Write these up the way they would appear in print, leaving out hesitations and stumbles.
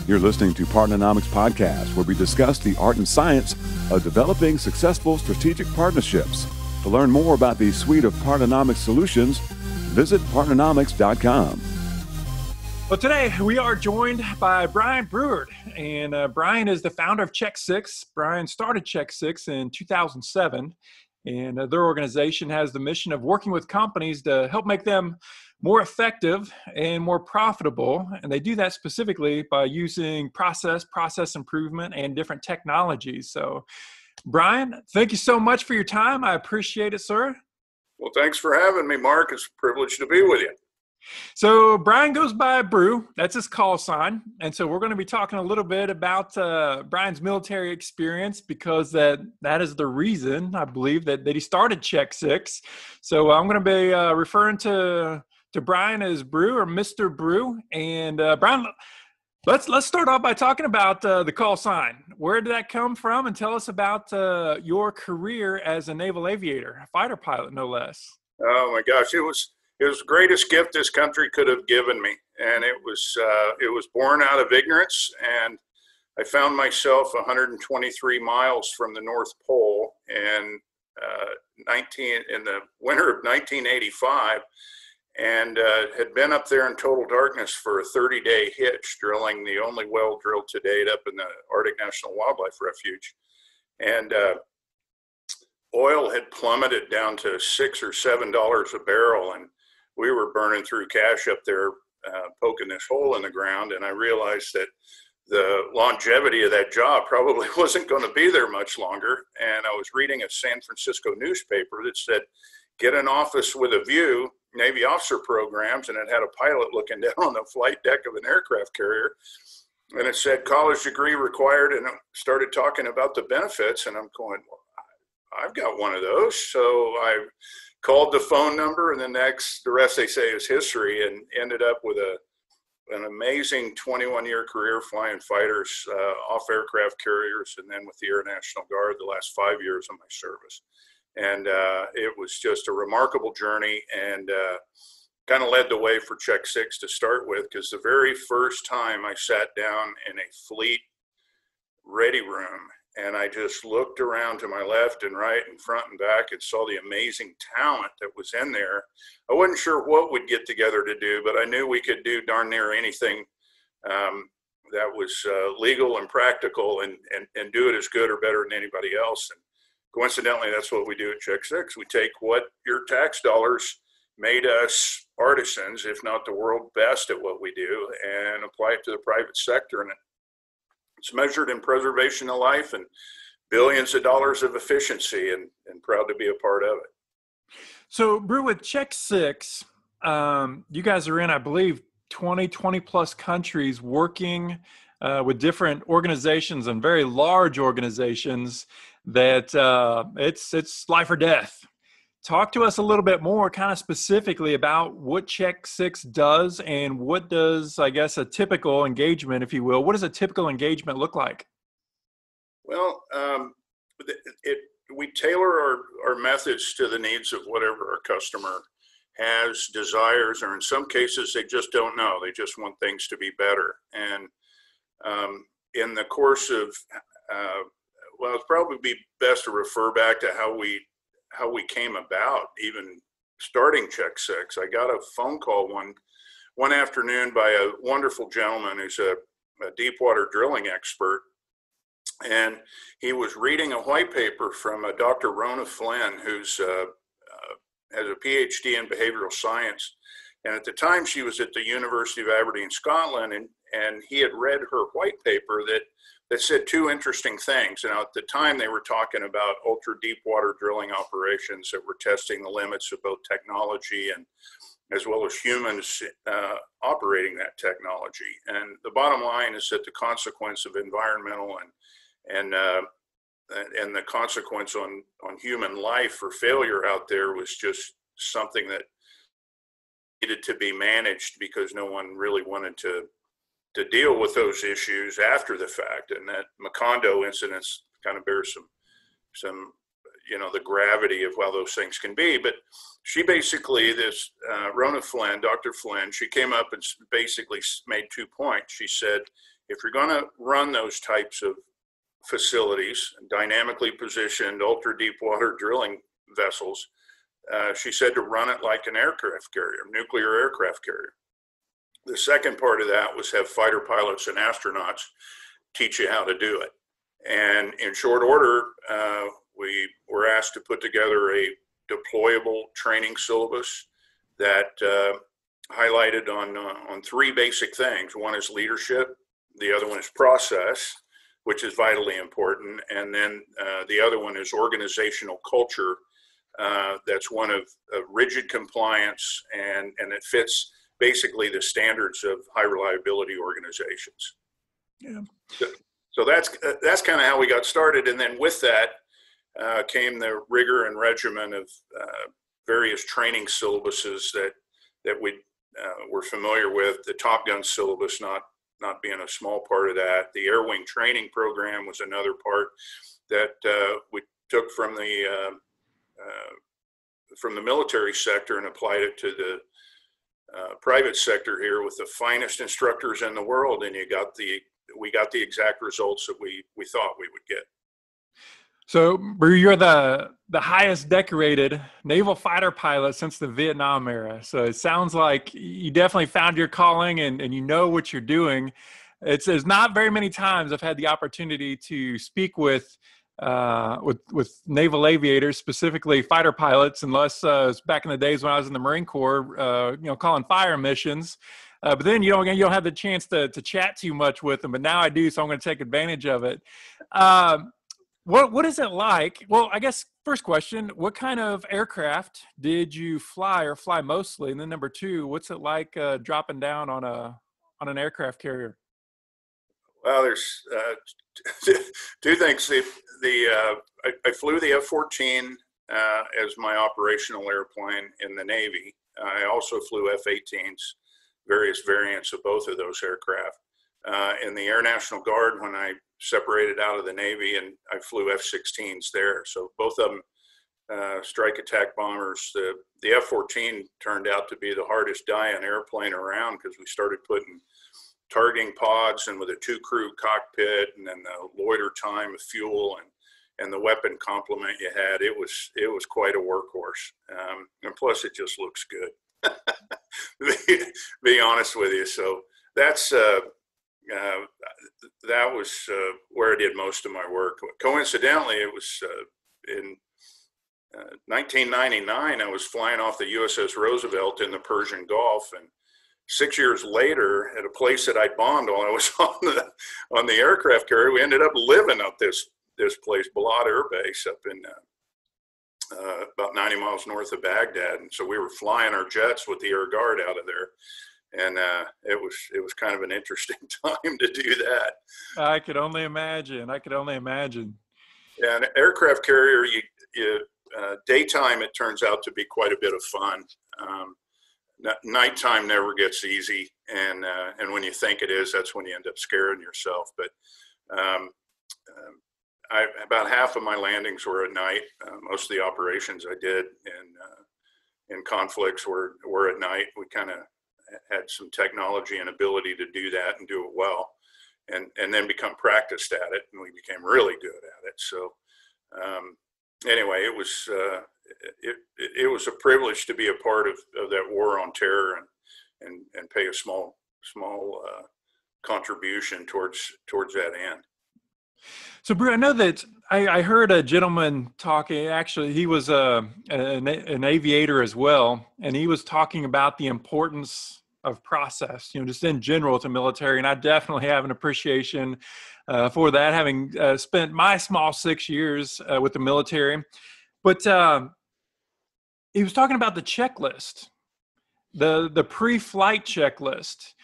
You're listening to Partnernomics Podcast, where we discuss the art and science of developing successful strategic partnerships. To learn more about the suite of Partnernomics solutions, visit partnernomics.com. Well, today we are joined by Brian Brewer, and Brian is the founder of Check6. Brian started Check6 in 2007, and their organization has the mission of working with companies to help make them more effective and more profitable. And they do that specifically by using process improvement, and different technologies. So, Brian, thank you so much for your time. I appreciate it, sir. Well, thanks for having me, Mark. It's a privilege to be with you. So Brian goes by Brew. That's his call sign. And so we're going to be talking a little bit about Brian's military experience, because that is the reason, I believe, that he started Check6. So I'm going to be referring to Brian as Brew, or Mr. Brew. And Brian, let's start off by talking about the call sign. Where did that come from? And tell us about your career as a naval aviator, a fighter pilot, no less. Oh my gosh, it was the greatest gift this country could have given me, and it was born out of ignorance. And I found myself 123 miles from the North Pole in the winter of 1985, and had been up there in total darkness for a 30-day hitch, drilling the only well drilled to date up in the Arctic National Wildlife Refuge. And oil had plummeted down to $6 or $7 a barrel, and we were burning through cash up there, poking this hole in the ground. And I realized that the longevity of that job probably wasn't going to be there much longer. And I was reading a San Francisco newspaper that said, "Get an office with a view, Navy officer programs," and it had a pilot looking down on the flight deck of an aircraft carrier. And it said college degree required, and it started talking about the benefits. And I'm going, well, I've got one of those. So I called the phone number, and the rest they say is history, and ended up with an amazing 21-year career flying fighters, off aircraft carriers, and then with the Air National Guard the last 5 years of my service. And it was just a remarkable journey, and kind of led the way for Check6 to start with, because the very first time I sat down in a fleet ready room, and I just looked around to my left and right and front and back and saw the amazing talent that was in there. I wasn't sure what we'd get together to do, but I knew we could do darn near anything that was legal and practical, and do it as good or better than anybody else. And coincidentally, that's what we do at Check6. We take what your tax dollars made us artisans, if not the world best at what we do, and apply it to the private sector. And it's measured in preservation of life and billions of dollars of efficiency, and proud to be a part of it. So, Brew, with Check6, you guys are in, I believe, 20 plus countries, working with different organizations, and very large organizations that it's life or death. Talk to us a little bit more, kind of specifically, about what Check6 does, and what does, I guess, a typical engagement, if you will. What does a typical engagement look like? Well, we tailor our methods to the needs of whatever our customer has, desires, or in some cases, they just don't know. They just want things to be better. And in the course of, it'd probably be best to refer back to how we came about even starting Check6. I got a phone call one afternoon by a wonderful gentleman who's a deep water drilling expert, and he was reading a white paper from Dr. Rona Flynn, who's has a PhD in behavioral science. And at the time, she was at the University of Aberdeen, Scotland, and he had read her white paper that said two interesting things. And at the time, they were talking about ultra deep water drilling operations that were testing the limits of both technology and as well as humans operating that technology. And the bottom line is that the consequence of environmental and the consequence on human life or failure out there was just something that needed to be managed, because no one really wanted to deal with those issues after the fact. And that Macondo incidents kind of bears some the gravity of how those things can be. But she basically, this Rona Flynn, Dr. Flynn, she came up and basically made 2 points. She said, if you're going to run those types of facilities, dynamically positioned, ultra deep water drilling vessels, she said to run it like an aircraft carrier, nuclear aircraft carrier. The second part of that was have fighter pilots and astronauts teach you how to do it. And in short order, we were asked to put together a deployable training syllabus that highlighted on three basic things. One is leadership, the other one is process, which is vitally important, and then the other one is organizational culture. That's one of rigid compliance, and it fits basically the standards of high reliability organizations. Yeah. So that's kind of how we got started, and then with that came the rigor and regimen of various training syllabuses that we were familiar with. The Top Gun syllabus not being a small part of that. The Air Wing training program was another part that we took from the military sector and applied it to the private sector here with the finest instructors in the world, and we got the exact results that we thought we would get. So, Brew, you're the highest decorated naval fighter pilot since the Vietnam era. So it sounds like you definitely found your calling and you know what you're doing. There's not very many times I've had the opportunity to speak with naval aviators, specifically fighter pilots, unless it's back in the days when I was in the Marine Corps, calling fire missions. But then you don't have the chance to chat too much with them. But now I do, so I'm going to take advantage of it. What is it like? Well, I guess first question, what kind of aircraft did you fly or fly mostly? And then number two, what's it like dropping down on an aircraft carrier? Well, there's two things. I flew the F-14 as my operational airplane in the Navy. I also flew F-18s, various variants of both of those aircraft. In the Air National Guard, when I separated out of the Navy, and I flew F-16s there. So both of them strike attack bombers. The F-14 turned out to be the hardest dying airplane around because we started putting targeting pods and with a 2-crew cockpit, and then the loiter time of fuel and the weapon complement you had. It was quite a workhorse. And plus it just looks good. Be honest with you. So that's that was where I did most of my work. Coincidentally, it was in 1999, I was flying off the USS Roosevelt in the Persian Gulf, and 6 years later, at a place that I bombed while I was on the aircraft carrier, we ended up living up this place, Balad Air Base, up in about 90 miles north of Baghdad. And so we were flying our jets with the Air Guard out of there. And it was kind of an interesting time to do that. I could only imagine. Yeah, an aircraft carrier, you daytime, it turns out to be quite a bit of fun. Nighttime never gets easy, and when you think it is, that's when you end up scaring yourself. But about half of my landings were at night. Most of the operations I did in conflicts were at night. We kind of had some technology and ability to do that and do it well, and then become practiced at it, and we became really good at it. So anyway, it was a privilege to be a part of that war on terror and pay a small contribution towards that end. So, Brew, I know that I heard a gentleman talking. Actually, he was an aviator as well, and he was talking about the importance of process, just in general to military. And I definitely have an appreciation for that, having spent my small 6 years with the military. But he was talking about the checklist, the pre-flight checklist,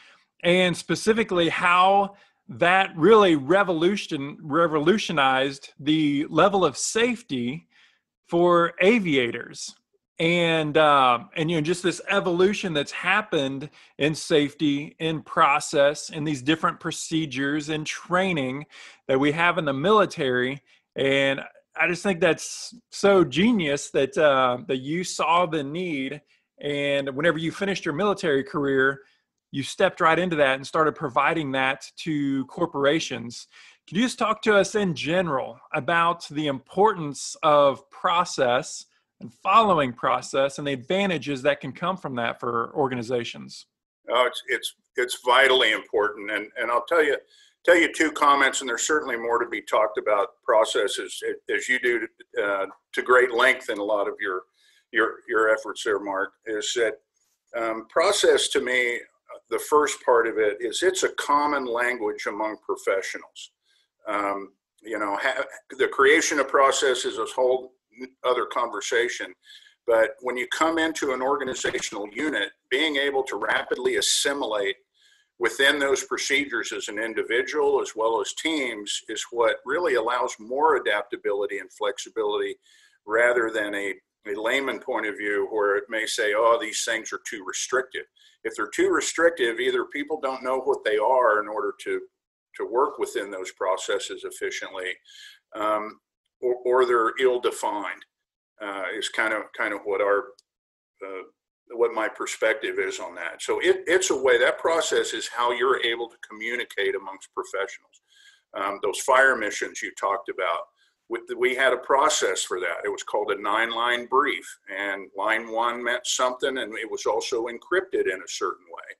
and specifically how that really revolutionized the level of safety for aviators, and just this evolution that's happened in safety, in process, in these different procedures and training that we have in the military. And I just think that's so genius that that you saw the need, and whenever you finished your military career, you stepped right into that and started providing that to corporations. Can you just talk to us in general about the importance of process and following process and the advantages that can come from that for organizations? Oh, it's vitally important, and I'll tell you two comments, and there's certainly more to be talked about processes as you do to great length in a lot of your efforts there, Mark. Is that process to me? The first part of it is it's a common language among professionals. The creation of process is a whole other conversation. But when you come into an organizational unit, being able to rapidly assimilate within those procedures as an individual as well as teams is what really allows more adaptability and flexibility rather than a layman point of view where it may say, oh, these things are too restrictive. If they're too restrictive, either people don't know what they are in order to work within those processes efficiently, or they're ill-defined. Is kind of what my perspective is on that. So it's a way, that process is how you're able to communicate amongst professionals. Those fire missions you talked about, we had a process for that. It was called a 9-line brief, and line 1 meant something, and it was also encrypted in a certain way.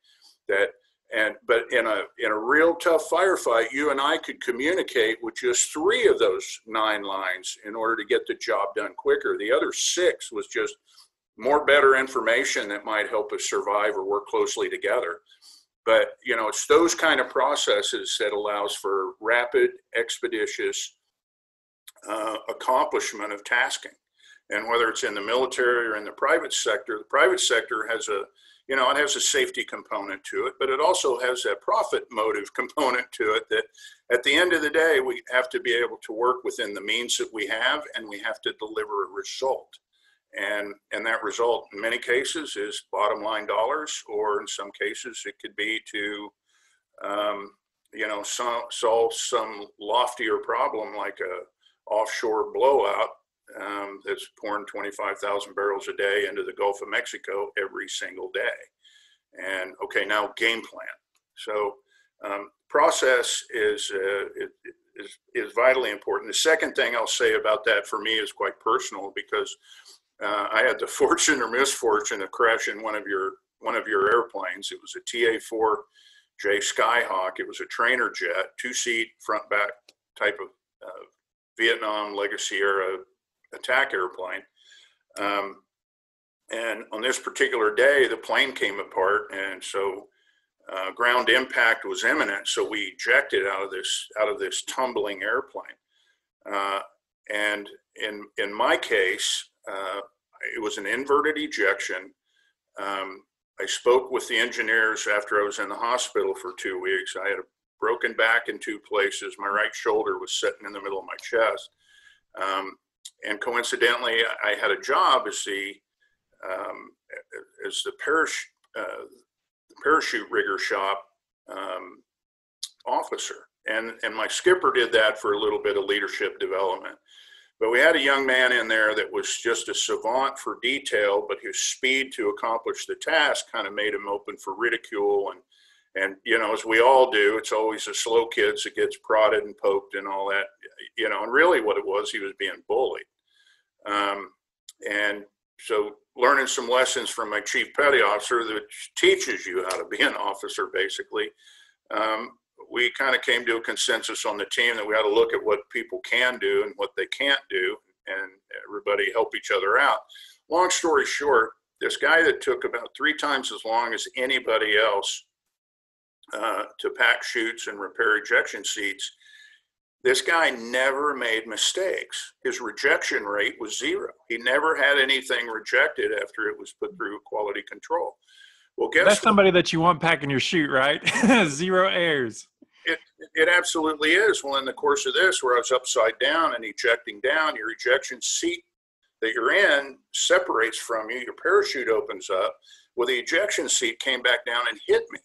But in a real tough firefight, you and I could communicate with just 3 of those 9 lines in order to get the job done quicker. The other 6 was just more better information that might help us survive or work closely together. But, it's those kind of processes that allows for rapid, expeditious accomplishment of tasking. And whether it's in the military or in the private sector has it has a safety component to it, but it also has that profit motive component to it that at the end of the day, we have to be able to work within the means that we have, and we have to deliver a result. And that result in many cases is bottom line dollars, or in some cases it could be to, solve some loftier problem like a offshore blowout that's pouring 25,000 barrels a day into the Gulf of Mexico every single day. And okay, now game plan. So process is vitally important. The second thing I'll say about that for me is quite personal, because I had the fortune or misfortune of crashing one of your airplanes. It was a TA-4J Skyhawk. It was a trainer jet, 2-seat front back type of Vietnam Legacy era attack airplane. And on this particular day, the plane came apart, and so ground impact was imminent. So we ejected out of this tumbling airplane. And in my case, it was an inverted ejection. I spoke with the engineers after I was in the hospital for 2 weeks. I had a broken back in 2 places. My right shoulder was sitting in the middle of my chest. And coincidentally, I had a job as the parachute rigger shop officer. And my skipper did that for a little bit of leadership development. But we had a young man in there that was just a savant for detail, but his speed to accomplish the task kind of made him open for ridicule. And as we all do, it's always the slow kids that gets prodded and poked and all that, and really what it was, he was being bullied. And so learning some lessons from my chief petty officer that teaches you how to be an officer, basically, we kind of came to a consensus on the team that we had to look at what people can do and what they can't do, and everybody help each other out. Long story short, this guy that took about 3 times as long as anybody else to pack chutes and repair ejection seats, this guy never made mistakes. His rejection rate was 0. He never had anything rejected after it was put through quality control. Well, guess that's somebody that you want packing your chute, right? 0 errors. It absolutely is. Well, in the course of this, where I was upside down and ejecting down, your ejection seat that you're in separates from you. Your parachute opens up. Well, the ejection seat came back down and hit me.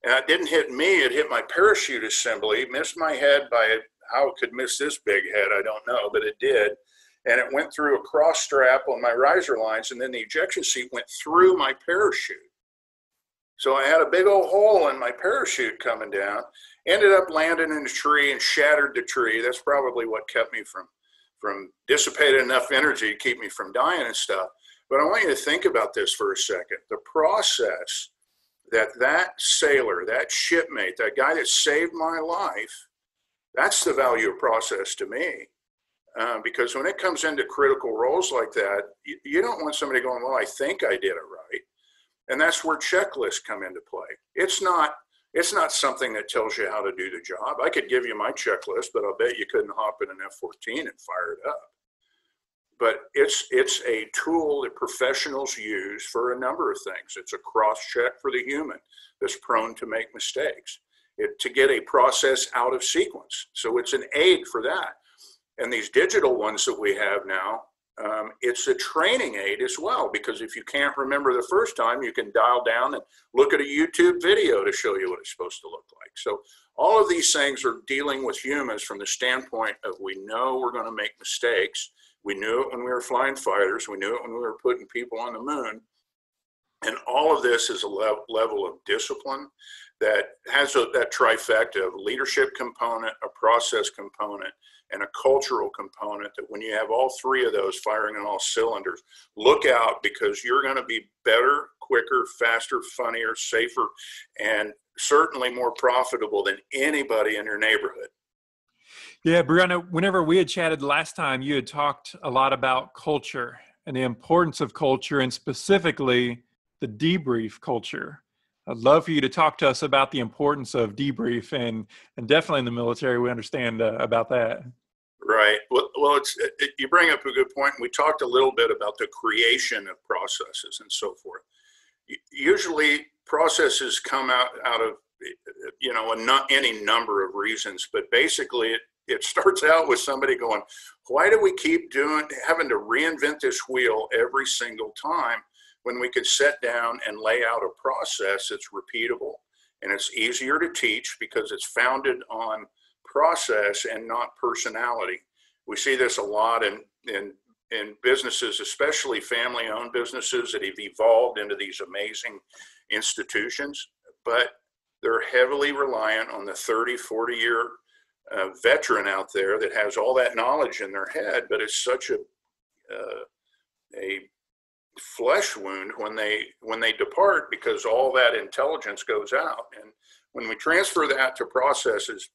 And it didn't hit me. It hit my parachute assembly, missed my head by how it could miss this big head, I don't know, but it did. And it went through a cross strap on my riser lines, and then the ejection seat went through my parachute. So I had a big old hole in my parachute coming down, ended up landing in a tree and shattered the tree. That's probably what kept me from dissipating enough energy to keep me from dying and stuff. But I want you to think about this for a second. The process that sailor, that shipmate, that guy that saved my life, that's the value of process to me. Because when it comes into critical roles like that, you don't want somebody going, well, I think I did it right. And that's where checklists come into play. It's not something that tells you how to do the job. I could give you my checklist, but I'll bet you couldn't hop in an F-14 and fire it up. But it's a tool that professionals use for a number of things. It's a cross-check for the human that's prone to make mistakes, to get a process out of sequence. So it's an aid for that. And these digital ones that we have now, it's a training aid as well, because if you can't remember the first time, you can dial down and look at a YouTube video to show you what it's supposed to look like. So all of these things are dealing with humans from the standpoint of, we know we're going to make mistakes. We knew it when we were flying fighters. We knew it when we were putting people on the moon. And all of this is a level of discipline that has that trifecta of leadership component, a process component, and a cultural component, that when you have all three of those firing on all cylinders, look out, because you're going to be better, quicker, faster, funnier, safer, and certainly more profitable than anybody in your neighborhood. Yeah, Brianna, whenever we had chatted last time, you had talked a lot about culture and the importance of culture, and specifically the debrief culture. I'd love for you to talk to us about the importance of debrief, and definitely in the military, we understand about that. Right. Well, you bring up a good point. We talked a little bit about the creation of processes and so forth. Usually processes come out of, any number of reasons, but basically it starts out with somebody going, why do we keep having to reinvent this wheel every single time, when we could sit down and lay out a process that's repeatable, and it's easier to teach because it's founded on process and not personality. We see this a lot in businesses, especially family-owned businesses that have evolved into these amazing institutions, but they're heavily reliant on the 30, 40-year veteran out there that has all that knowledge in their head, but it's such a flesh wound when they depart, because all that intelligence goes out. And when we transfer that to processes,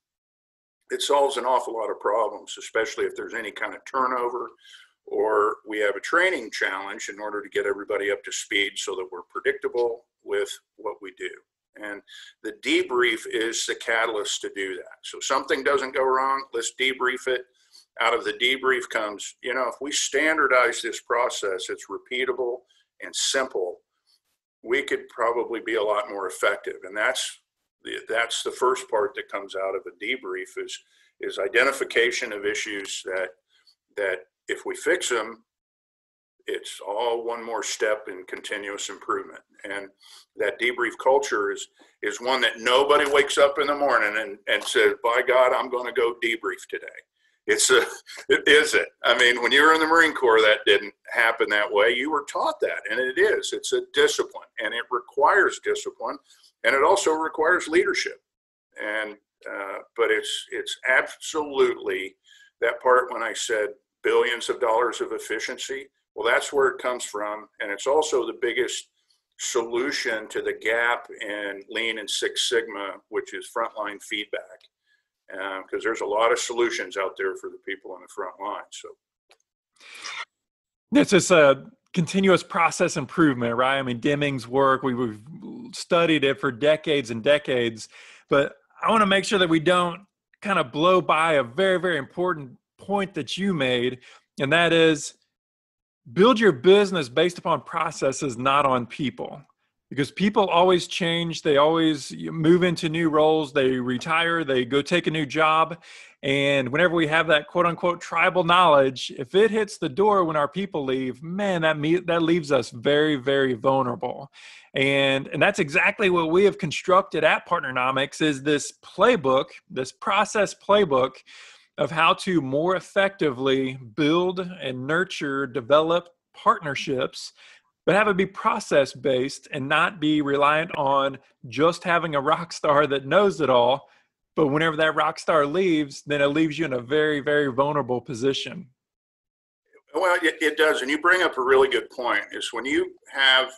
it solves an awful lot of problems, especially if there's any kind of turnover, or we have a training challenge in order to get everybody up to speed so that we're predictable with what we do. And the debrief is the catalyst to do that. So something doesn't go wrong, let's debrief it. Out of the debrief comes, if we standardize this process, it's repeatable and simple, we could probably be a lot more effective. And that's the first part that comes out of a debrief is identification of issues that if we fix them, it's all one more step in continuous improvement. And that debrief culture is one that nobody wakes up in the morning and says, by God, I'm going to go debrief today. It isn't. I mean, when you were in the Marine Corps, that didn't happen that way. You were taught that, and it is. It's a discipline, and it requires discipline, and it also requires leadership. And but it's absolutely that part when I said billions of dollars of efficiency. Well, that's where it comes from, and it's also the biggest solution to the gap in Lean and Six Sigma, which is frontline feedback. Because there's a lot of solutions out there for the people on the front line. So it's just a continuous process improvement, right? I mean, Deming's work, we've studied it for decades and decades, but I want to make sure that we don't kind of blow by a very, very important point that you made, and that is build your business based upon processes, not on people. Because people always change, they always move into new roles, they retire, they go take a new job. And whenever we have that quote unquote tribal knowledge, if it hits the door when our people leave, man, that leaves us very, very vulnerable. And that's exactly what we have constructed at Partnernomics, is this playbook, this process playbook of how to more effectively build and nurture, develop partnerships but have it be process based and not be reliant on just having a rock star that knows it all. But whenever that rock star leaves, then it leaves you in a very, very vulnerable position. Well, it does. And you bring up a really good point, is when you have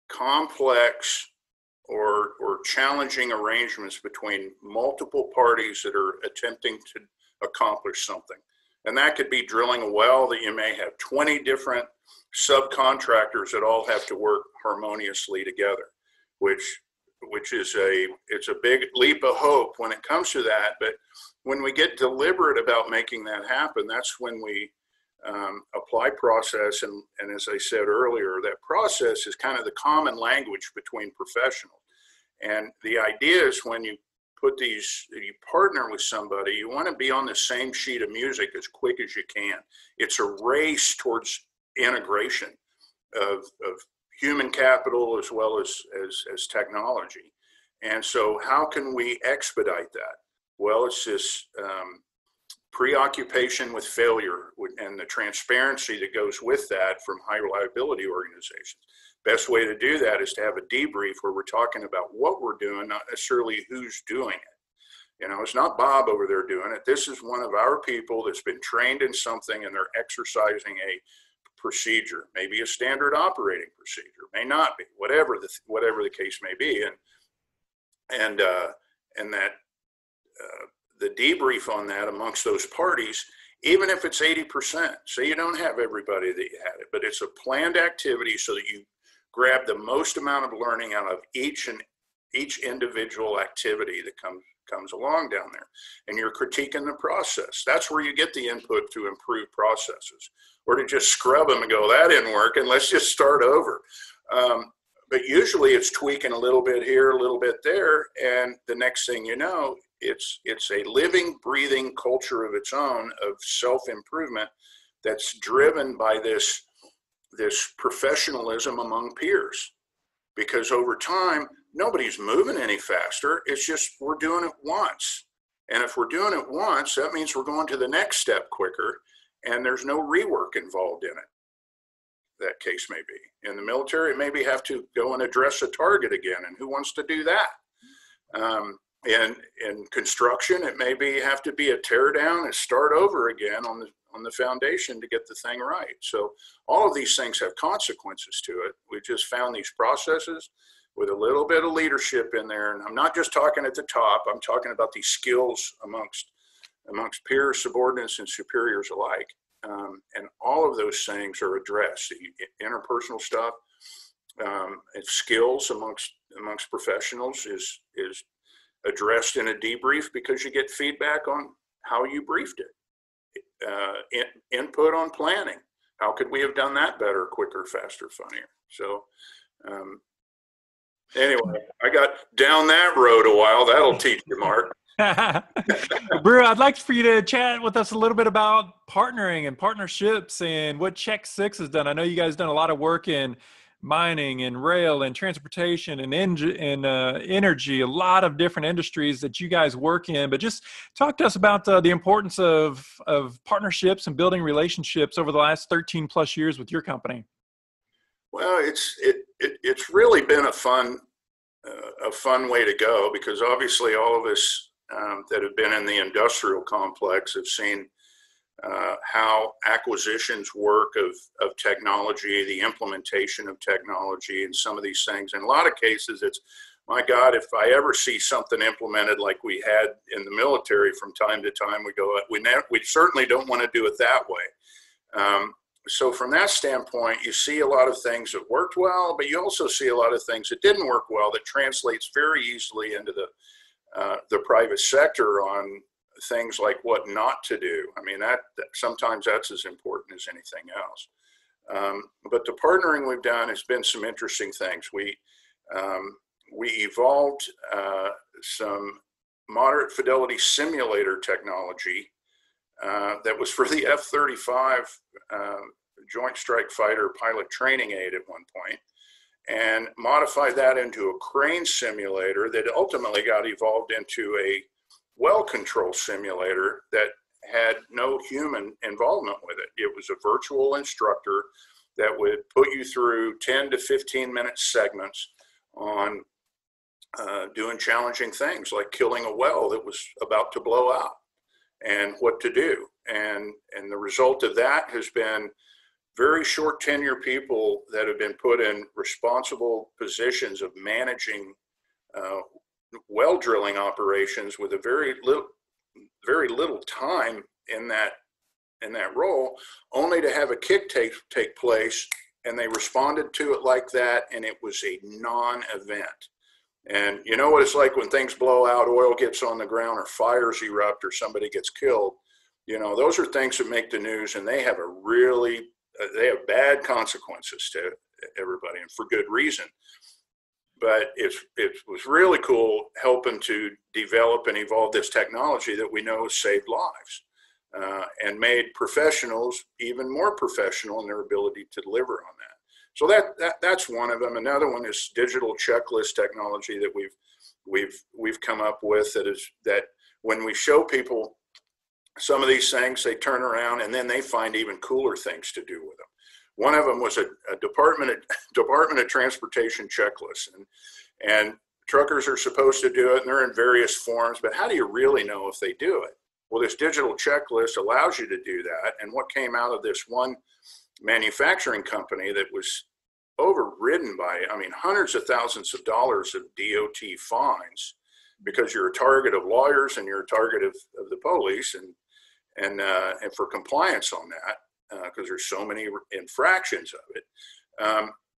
complex or challenging arrangements between multiple parties that are attempting to accomplish something. And that could be drilling a well that you may have 20 different subcontractors that all have to work harmoniously together, which is it's a big leap of hope when it comes to that. But when we get deliberate about making that happen, that's when we apply process. And as I said earlier, that process is kind of the common language between professionals. And the idea is when you partner with somebody, you want to be on the same sheet of music as quick as you can. It's a race towards integration of human capital as well as technology. And so how can we expedite that? Well, it's this preoccupation with failure and the transparency that goes with that from high reliability organizations. Best way to do that is to have a debrief where we're talking about what we're doing, not necessarily who's doing it. You know, it's not Bob over there doing it. This is one of our people that's been trained in something and they're exercising a procedure, maybe a standard operating procedure, may not be, whatever the case may be. And that the debrief on that amongst those parties, even if it's 80%, say you don't have everybody that you had it, but it's a planned activity so that you grab the most amount of learning out of each individual activity that comes along down there, and you're critiquing the process. That's where you get the input to improve processes, or to just scrub them and go, that didn't work, and let's just start over. But usually it's tweaking a little bit here, a little bit there, and the next thing you know, it's a living, breathing culture of its own of self-improvement that's driven by this professionalism among peers. Because over time, nobody's moving any faster. It's just we're doing it once. And if we're doing it once, that means we're going to the next step quicker, and there's no rework involved in it. That case may be. In the military, it maybe have to go and address a target again, and who wants to do that? In construction, it maybe have to be a tear down and start over again on the foundation to get the thing right. So all of these things have consequences to it. We just found these processes with a little bit of leadership in there. And I'm not just talking at the top, I'm talking about these skills amongst peers, subordinates, and superiors alike. And all of those things are addressed. The interpersonal stuff, and skills amongst professionals is addressed in a debrief, because you get feedback on how you briefed it. Input on planning. How could we have done that better, quicker, faster, funnier? So anyway, I got down that road a while. That'll teach you, Mark. Brew, I'd like for you to chat with us a little bit about partnering and partnerships and what Check 6 has done. I know you guys done a lot of work in mining and rail and transportation and energy, a lot of different industries that you guys work in. But just talk to us about the importance of partnerships and building relationships over the last 13 plus years with your company. Well, it's really been a fun way to go, because obviously all of us that have been in the industrial complex have seen how acquisitions work of technology, the implementation of technology, and some of these things. In a lot of cases, it's, my God, if I ever see something implemented like we had in the military from time to time, we go, we certainly don't want to do it that way. So from that standpoint, you see a lot of things that worked well, but you also see a lot of things that didn't work well that translates very easily into the private sector on things like what not to do. I mean, that sometimes that's as important as anything else. But the partnering we've done has been some interesting things. We evolved some moderate fidelity simulator technology that was for the F-35 Joint Strike Fighter pilot training aid at one point, and modified that into a crane simulator that ultimately got evolved into a well control simulator that had no human involvement with it. It was a virtual instructor that would put you through 10 to 15 minute segments on doing challenging things like killing a well that was about to blow out and what to do. And the result of that has been very short tenure people that have been put in responsible positions of managing well drilling operations with a very little time in that role, only to have a kick take place, and they responded to it like that, and it was a non-event. And you know what it's like when things blow out, oil gets on the ground, or fires erupt, or somebody gets killed. You know, those are things that make the news, and they have they have bad consequences to everybody, and for good reason. But it was really cool helping to develop and evolve this technology that we know has saved lives and made professionals even more professional in their ability to deliver on that. So that's one of them. Another one is digital checklist technology that we've come up with. That when we show people some of these things, they turn around and then they find even cooler things to do with them. One of them was a Department of Transportation checklist, and truckers are supposed to do it, and they're in various forms. But how do you really know if they do it? Well, this digital checklist allows you to do that. And what came out of this one manufacturing company that was overridden by, hundreds of thousands of dollars of DOT fines, because you're a target of lawyers and you're a target of the police, and for compliance on that, because there's so many infractions of it.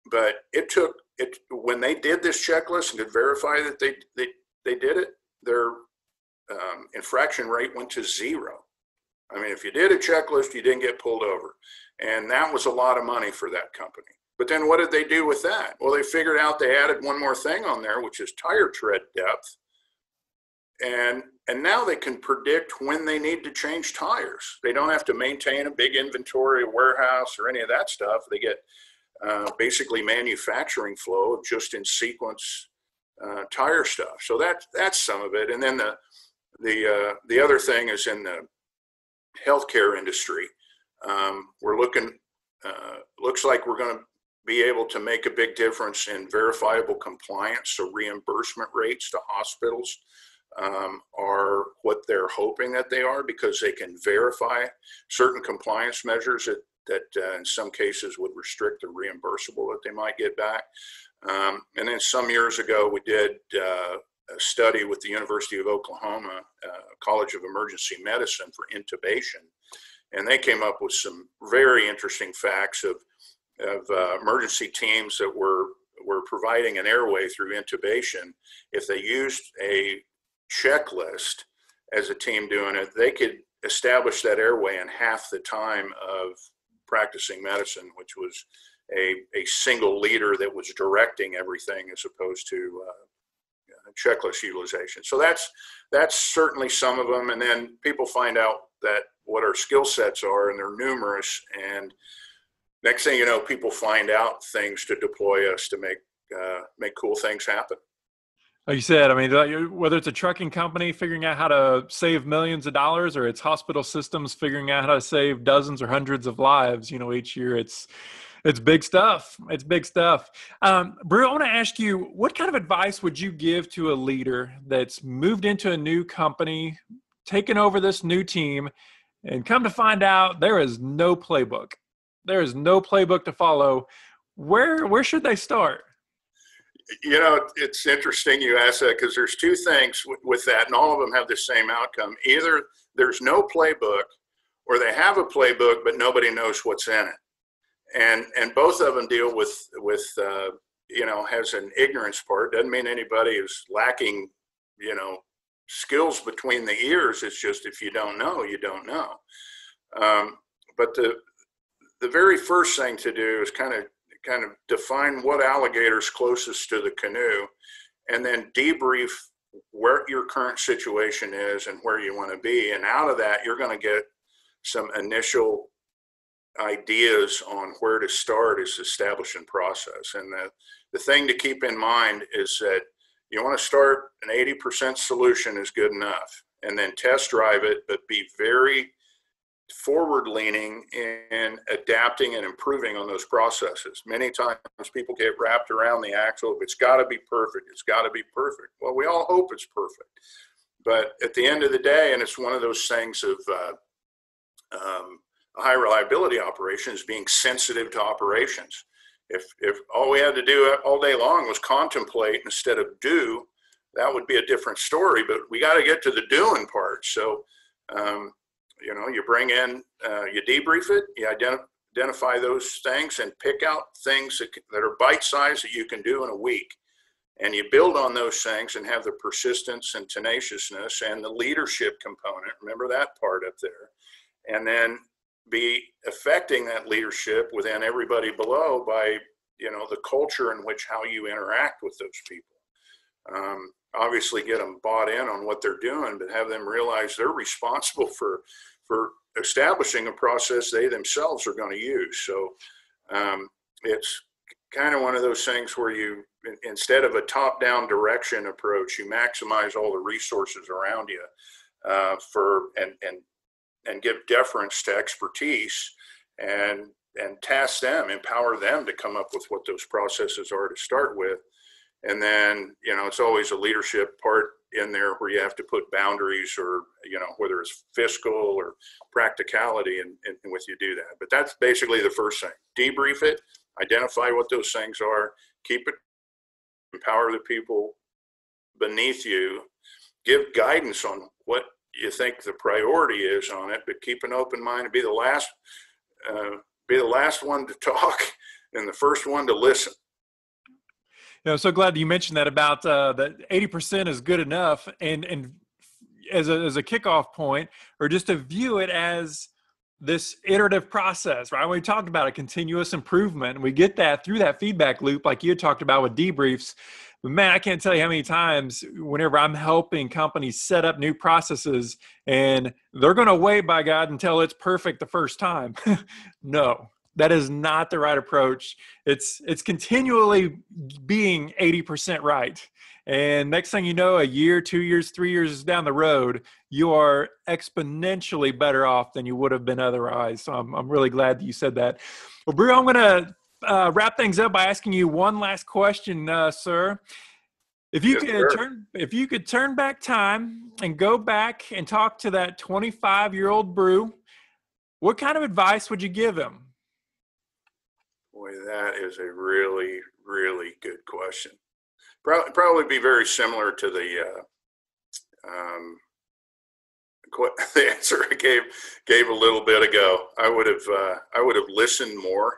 But it took it when they did this checklist and could verify that they did it, their infraction rate went to zero. If you did a checklist, you didn't get pulled over. And that was a lot of money for that company. But then what did they do with that? Well, they figured out they added one more thing on there, which is tire tread depth. And now they can predict when they need to change tires. They don't have to maintain a big inventory, warehouse, or any of that stuff. They get basically manufacturing flow of just in sequence tire stuff. So that's some of it. And then the other thing is in the healthcare industry. We're looks like we're going to be able to make a big difference in verifiable compliance. So reimbursement rates to hospitals are what they're hoping that they are, because they can verify certain compliance measures that in some cases would restrict the reimbursable that they might get back. And then some years ago, we did a study with the University of Oklahoma College of Emergency Medicine for intubation. And they came up with some very interesting facts of emergency teams that were providing an airway through intubation. If they used a checklist as a team doing it, they could establish that airway in half the time of practicing medicine, which was a single leader that was directing everything as opposed to checklist utilization. So that's certainly some of them. And then people find out that what our skill sets are, and they're numerous. And next thing you know, people find out things to deploy us to make cool things happen. Like you said, whether it's a trucking company figuring out how to save millions of dollars, or it's hospital systems figuring out how to save dozens or hundreds of lives, each year, it's big stuff. It's big stuff. Brew, I want to ask you, what kind of advice would you give to a leader that's moved into a new company, taken over this new team, and come to find out there is no playbook? There is no playbook to follow. Where should they start? It's interesting you ask that, because there's two things with that, and all of them have the same outcome. Either there's no playbook, or they have a playbook, but nobody knows what's in it. And both of them deal with has an ignorance part. Doesn't mean anybody is lacking, skills between the ears. It's just, if you don't know, you don't know. But the very first thing to do is kind of define what alligator's closest to the canoe, and then debrief where your current situation is and where you want to be. And out of that, you're going to get some initial ideas on where to start is establishing process. And the thing to keep in mind is that you want to start an 80% solution is good enough, and then test drive it, but be very forward-leaning in adapting and improving on those processes. Many times people get wrapped around the axle of it's got to be perfect, it's got to be perfect. Well, we all hope it's perfect. But at the end of the day, and it's one of those things of a high reliability operation is being sensitive to operations. If all we had to do all day long was contemplate instead of do, that would be a different story. But we got to get to the doing part. So, you bring in, you debrief it, you identify those things, and pick out things that are bite-sized that you can do in a week. And you build on those things and have the persistence and tenaciousness and the leadership component. Remember that part up there. And then be affecting that leadership within everybody below by, the culture in which how you interact with those people. Obviously get them bought in on what they're doing, but have them realize they're responsible for establishing a process they themselves are going to use. So it's kind of one of those things where you, instead of a top-down direction approach, you maximize all the resources around you and give deference to expertise and task them, empower them to come up with what those processes are to start with. And then, it's always a leadership part in there where you have to put boundaries or, whether it's fiscal or practicality and with you do that. But that's basically the first thing. Debrief it, identify what those things are, keep it, empower the people beneath you, give guidance on what you think the priority is on it, but keep an open mind and be the last one to talk and the first one to listen. I'm so glad you mentioned that about that 80% is good enough, and as a kickoff point, or just to view it as this iterative process, right? When we talked about a continuous improvement, and we get that through that feedback loop, like you had talked about with debriefs. But man, I can't tell you how many times whenever I'm helping companies set up new processes and they're going to wait, by God, until it's perfect the first time. No, that is not the right approach. It's continually being 80% right. And next thing you know, a year, 2 years, 3 years down the road, you are exponentially better off than you would have been otherwise. So I'm really glad that you said that. Well, Brew, I'm going to wrap things up by asking you one last question, sir. If you could turn back time and go back and talk to that 25-year-old Brew, what kind of advice would you give him? Boy, that is a really, really good question. Probably be very similar to the answer I gave a little bit ago. I would have listened more,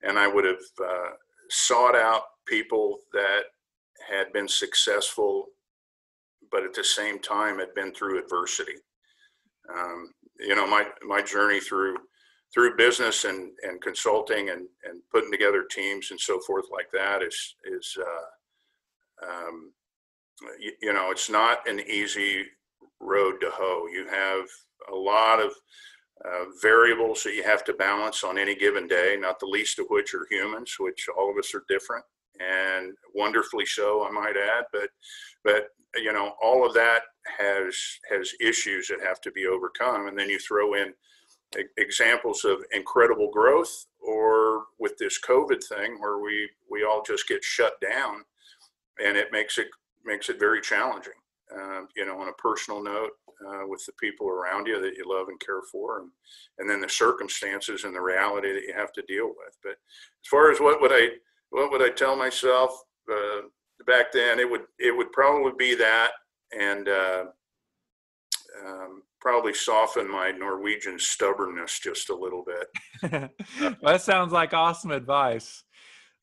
and I would have sought out people that had been successful, but at the same time had been through adversity. My journey through business and consulting and putting together teams and so forth like that is it's not an easy road to hoe. You have a lot of variables that you have to balance on any given day, not the least of which are humans, which all of us are different, and wonderfully so, I might add. But all of that has issues that have to be overcome, and then you throw in examples of incredible growth, or with this COVID thing where we all just get shut down, and it makes it very challenging. On a personal note, with the people around you that you love and care for, and then the circumstances and the reality that you have to deal with. But as far as what would I tell myself back then, it would probably be that, and probably soften my Norwegian stubbornness just a little bit. Well, that sounds like awesome advice.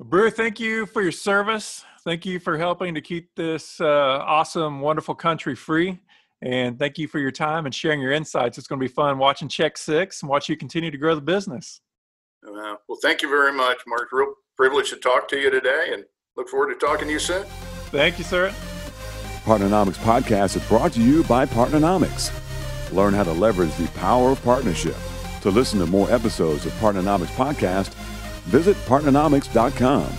Brew, thank you for your service. Thank you for helping to keep this awesome, wonderful country free. And thank you for your time and sharing your insights. It's going to be fun watching Check Six and watch you continue to grow the business. Well, thank you very much, Mark. Real privilege to talk to you today, and look forward to talking to you soon. Thank you, sir. Partnernomics Podcast is brought to you by Partnernomics. Learn how to leverage the power of partnership. To listen to more episodes of Partnernomics Podcast, visit partnernomics.com.